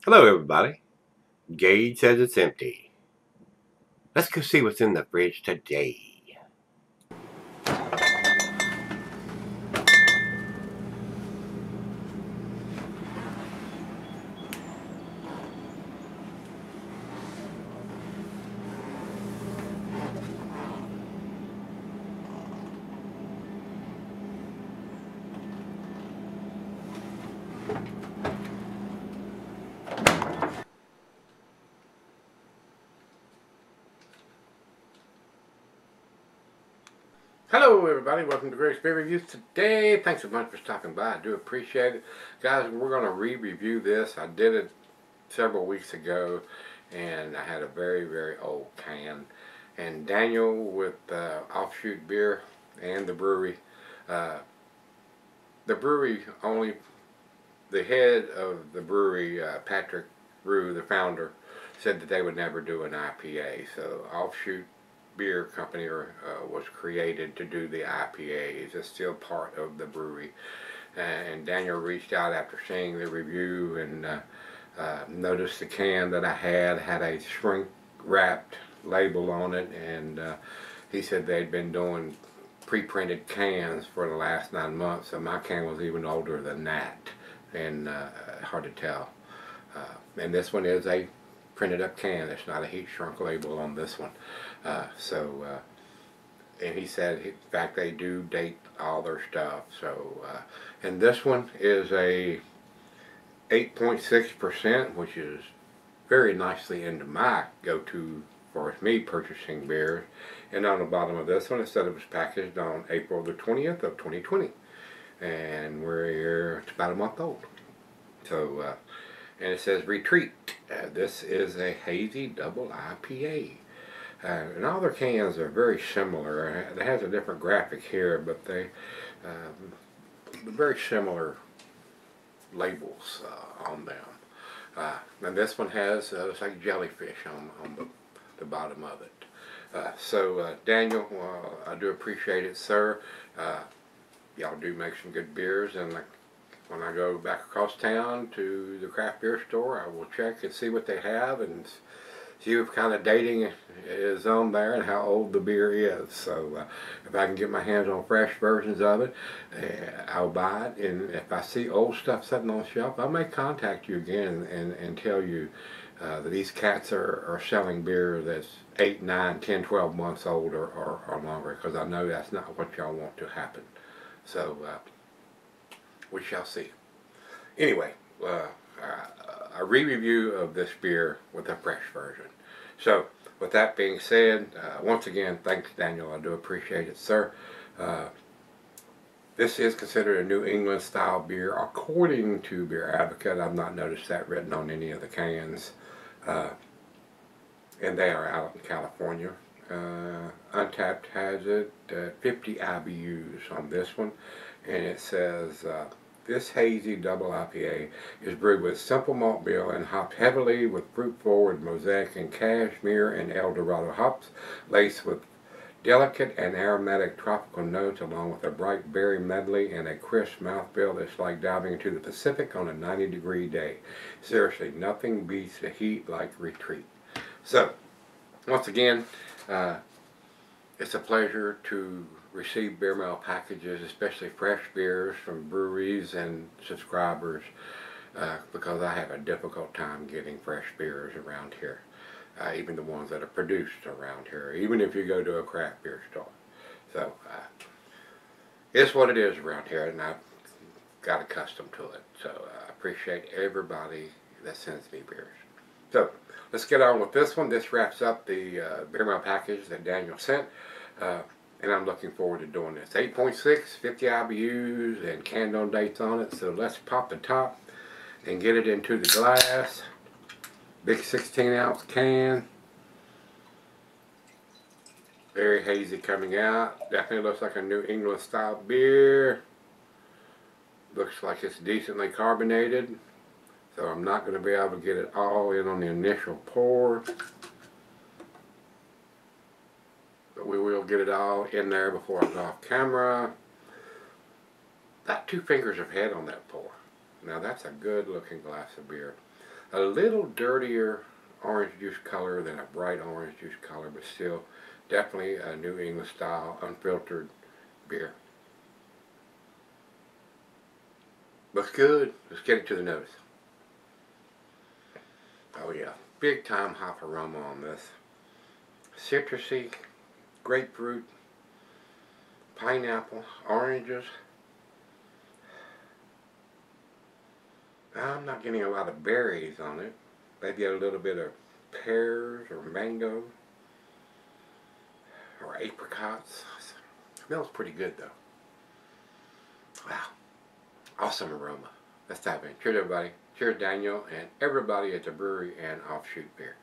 Hello, everybody. Gage says it's empty. Let's go see what's in the fridge today. Hello, everybody. Welcome to Gregsbeerreviews today. Thanks so much for stopping by. I do appreciate it. Guys, we're going to re-review this. I did it several weeks ago, and I had a very, very old can. And Daniel with Offshoot Beer and the brewery only, the head of the brewery, Patrick Rue, the founder, said that they would never do an IPA. So Offshoot Beer Company was created to do the IPAs. It's still part of the brewery. And Daniel reached out after seeing the review and noticed the can that I had a shrink wrapped label on it, and he said they'd been doing pre-printed cans for the last 9 months, so my can was even older than that, and hard to tell. And this one is a printed up can. It's not a heat shrunk label on this one. And he said, in fact, they do date all their stuff. So, and this one is a 8.6%, which is very nicely into my go-to for me purchasing beers. And on the bottom of this one, it said it was packaged on April the 20th of 2020. And we're here, it's about a month old. So, and it says Retreat. This is a hazy double IPA. And all their cans are very similar. It has a different graphic here, but they very similar labels on them. And this one has it's like jellyfish on the bottom of it. Daniel, I do appreciate it, sir. Y'all do make some good beers, and when I go back across town to the craft beer store, I will check and see what they have and see what kind of dating is on there and how old the beer is. So if I can get my hands on fresh versions of it, I'll buy it. And if I see old stuff sitting on the shelf, I may contact you again and tell you that these cats are selling beer that's 8, 9, 10, 12 months old or longer, because I know that's not what y'all want to happen. So we shall see. Anyway, a re-review of this beer with a fresh version. So, with that being said, once again, thanks, Daniel. I do appreciate it, sir. This is considered a New England style beer, according to Beer Advocate. I've not noticed that written on any of the cans. And they are out in California. Untapped has it 50 IBUs on this one, and it says this hazy double IPA is brewed with simple malt bill and hopped heavily with fruit-forward Mosaic and Cashmere and Eldorado hops, laced with delicate and aromatic tropical notes, along with a bright berry medley and a crisp mouthfeel that's like diving into the Pacific on a 90-degree day. Seriously, nothing beats the heat like Retreat. So, once again, it's a pleasure to receive beer mail packages, especially fresh beers from breweries and subscribers, because I have a difficult time getting fresh beers around here, even the ones that are produced around here, even if you go to a craft beer store. So it's what it is around here, and I've got accustomed to it. So I appreciate everybody that sends me beers. So let's get on with this one. This wraps up the beer mail package that Daniel sent. And I'm looking forward to doing this. 8.6, 50 IBUs, and can on dates on it. So let's pop the top and get it into the glass. Big 16-ounce can. Very hazy coming out. Definitely looks like a New England style beer. Looks like it's decently carbonated. So I'm not going to be able to get it all in on the initial pour. But we will get it all in there before I go off camera. About 2 fingers of head on that pour. Now that's a good looking glass of beer. A little dirtier orange juice color than a bright orange juice color, but still definitely a New England style unfiltered beer. Looks good. Let's get it to the nose. Oh yeah, big time hop aroma on this. Citrusy, grapefruit, pineapple, oranges. I'm not getting a lot of berries on it. Maybe a little bit of pears or mango or apricots. Smells pretty good though. Wow, awesome aroma. Let's dive in. Cheers everybody. Cheers Daniel and everybody at the brewery and Offshoot Beer.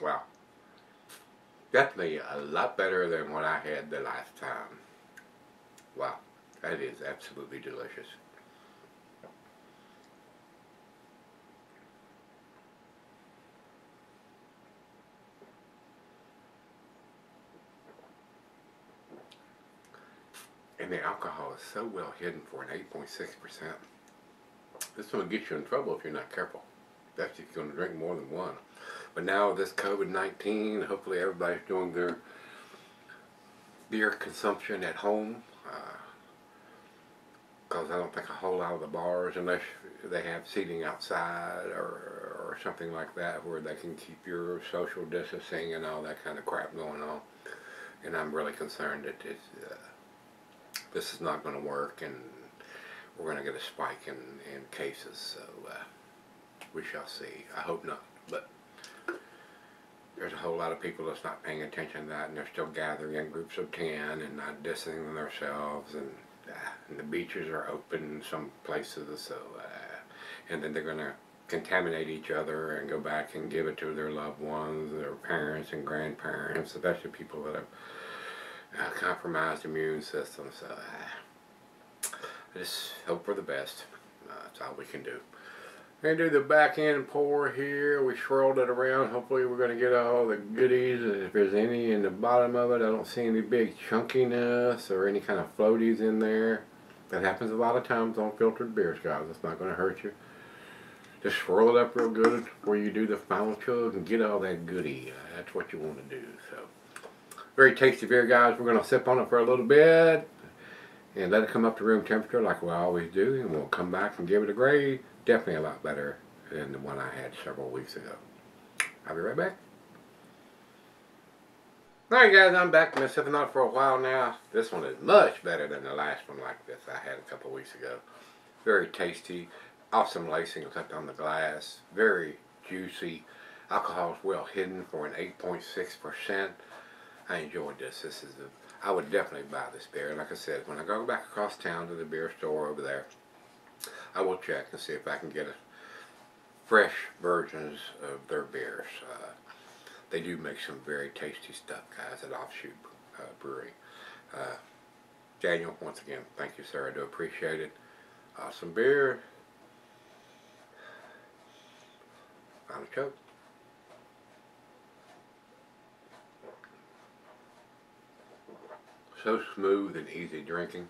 Wow. Definitely a lot better than what I had the last time. Wow. That is absolutely delicious. And the alcohol is so well hidden for an 8.6%. This one will get you in trouble if you're not careful. That's if you're going to drink more than one. But now with this COVID-19, hopefully everybody's doing their beer consumption at home. Because I don't think a whole lot of the bars, unless they have seating outside or something like that, where they can keep your social distancing and all that kind of crap going on. And I'm really concerned that this is not going to work, and we're going to get a spike in cases. So we shall see. I hope not, but there's a whole lot of people that's not paying attention to that, and they're still gathering in groups of 10 and not distancing themselves, and the beaches are open in some places, so and then they're going to contaminate each other and go back and give it to their loved ones, their parents and grandparents, especially people that have compromised immune systems. So I just hope for the best. That's all we can do. We're going to do the back end pour here. We swirled it around. Hopefully we're going to get all the goodies. If there's any in the bottom of it, I don't see any big chunkiness or any kind of floaties in there. That happens a lot of times on filtered beers, guys. It's not going to hurt you. Just swirl it up real good before you do the final chug and get all that goodie. That's what you want to do. So, very tasty beer, guys. We're going to sip on it for a little bit and let it come up to room temperature like we always do, and we'll come back and give it a grade. Definitely a lot better than the one I had several weeks ago. I'll be right back. Alright guys, I'm back. I've been sipping on it for a while now. This one is much better than the last one like this I had a couple weeks ago. Very tasty. Awesome lacing left on the glass. Very juicy. Alcohol is well hidden for an 8.6%. I enjoyed this. I would definitely buy this beer. Like I said, when I go back across town to the beer store over there, I will check and see if I can get fresh versions of their beers. They do make some very tasty stuff, guys, at Offshoot Brewery. Daniel, once again, thank you, sir. I do appreciate it. Awesome beer. Final choke. So smooth and easy drinking.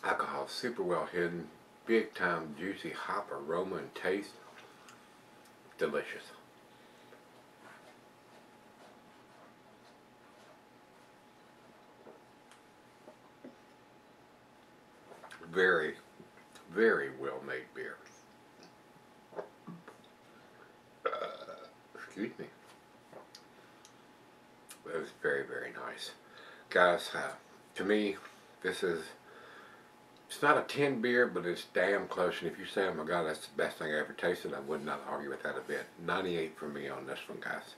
Alcohol super well hidden. Big time juicy hop aroma and taste. Delicious. Very, very well made beer. Excuse me. It was very, very nice. Guys, to me, it's not a 10 beer, but it's damn close. And if you say, oh my God, that's the best thing I ever tasted, I would not argue with that a bit. 98 for me on this one, guys.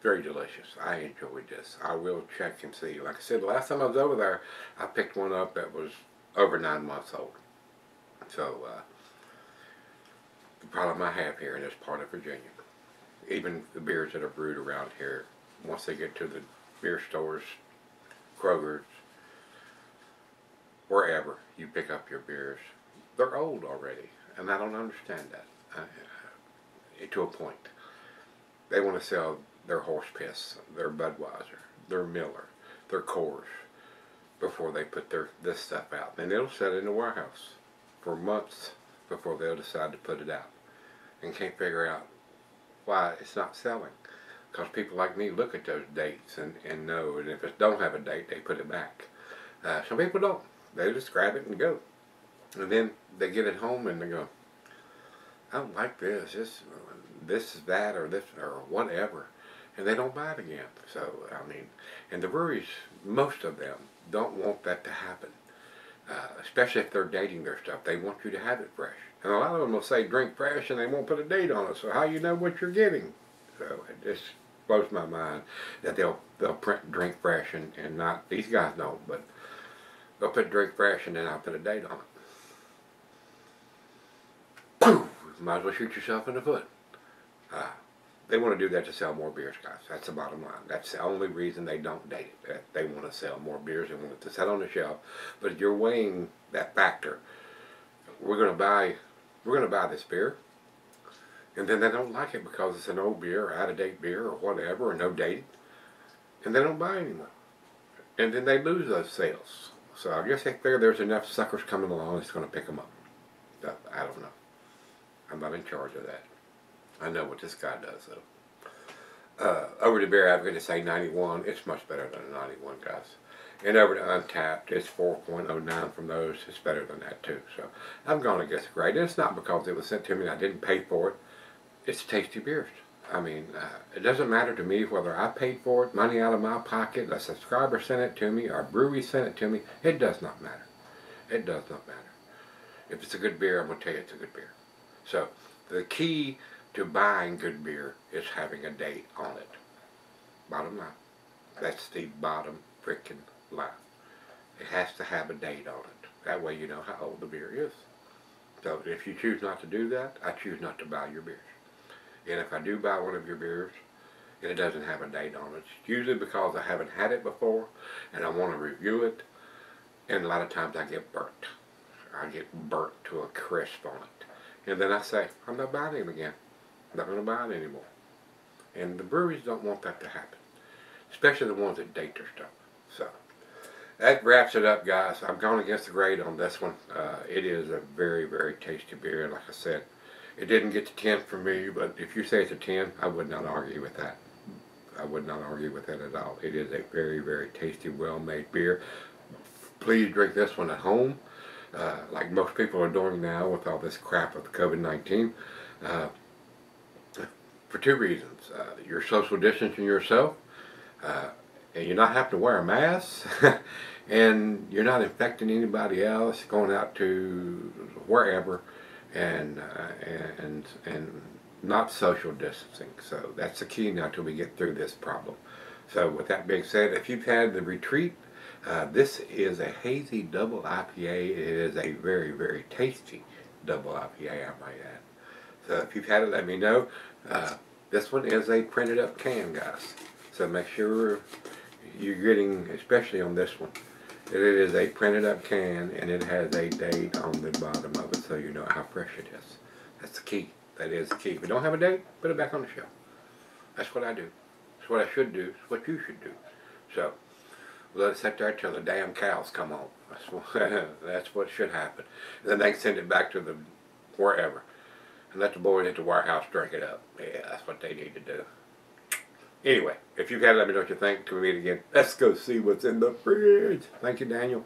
Very delicious. I enjoyed this. I will check and see. Like I said, the last time I was over there, I picked one up that was over 9 months old. So, the problem I have here in this part of Virginia, even the beers that are brewed around here, once they get to the beer stores, Kroger's, wherever you pick up your beers, they're old already. And I don't understand that to a point. They want to sell their horse piss, their Budweiser, their Miller, their Coors before they put this stuff out. And it'll sit in the warehouse for months before they'll decide to put it out. And can't figure out why it's not selling. Because people like me look at those dates and know, and if it don't have a date, they put it back. Some people don't. They just grab it and go. And then they get it home and they go, I don't like this is that, or this, or whatever. And they don't buy it again. So, I mean, and the breweries, most of them, don't want that to happen. Especially if they're dating their stuff. They want you to have it fresh. And a lot of them will say drink fresh and they won't put a date on it. So how you know what you're getting? So it just blows my mind that they'll print drink fresh and not, these guys don't, but they'll put drink fresh and then I'll put a date on it. Poof! Might as well shoot yourself in the foot. They want to do that to sell more beers, guys. That's the bottom line. That's the only reason they don't date it. They want to sell more beers. They want it to sit on the shelf. But if you're weighing that factor, we're going to buy this beer, and then they don't like it because it's an old beer, or out-of-date beer, or whatever, or no dating, and they don't buy anymore. And then they lose those sales. So I guess they figure there's enough suckers coming along that's going to pick them up. I don't know. I'm not in charge of that. I know what this guy does, though. Over to Beer Advocate, it's a 91. It's much better than a 91, guys. And over to Untapped, it's 4.09 from those. It's better than that, too. So I'm going to guess great. And it's not because it was sent to me and I didn't pay for it. It's tasty beers. I mean, it doesn't matter to me whether I paid for it, money out of my pocket, a subscriber sent it to me, or a brewery sent it to me. It does not matter. It does not matter. If it's a good beer, I'm going to tell you it's a good beer. So the key to buying good beer is having a date on it. Bottom line. That's the bottom freaking line. It has to have a date on it. That way you know how old the beer is. So if you choose not to do that, I choose not to buy your beers. And if I do buy one of your beers and it doesn't have a date on it, it's usually because I haven't had it before and I want to review it. And a lot of times I get burnt. I get burnt to a crisp on it. And then I say, I'm not buying it again. I'm not going to buy it anymore. And the breweries don't want that to happen. Especially the ones that date their stuff. So, that wraps it up, guys. I'm going against the grade on this one. It is a very, very tasty beer. Like I said, it didn't get to 10 for me, but if you say it's a 10, I would not argue with that. I would not argue with that at all. It is a very, very tasty, well-made beer. Please drink this one at home. Like most people are doing now with all this crap with COVID-19. For two reasons. You're social distancing yourself, and you're not having to wear a mask, and you're not infecting anybody else going out to wherever, and not social distancing. So that's the key now till we get through this problem. So with that being said, if you've had the retreat, this is a hazy double IPA. It is a very, very tasty double IPA, I might add. So if you've had it, let me know. This one is a printed up can, guys. So make sure you're getting, especially on this one, that it is a printed up can and it has a date on the bottom of it so you know how fresh it is. That's the key. That is the key. If you don't have a date, put it back on the shelf. That's what I do. That's what I should do. It's what you should do. So, let it sit there till the damn cows come home. That's what should happen. And then they can send it back to the wherever. And let the boys at the warehouse drink it up. Yeah, that's what they need to do. Anyway, if you've had it, let me know what you think. Till we meet again, let's go see what's in the fridge. Thank you, Daniel.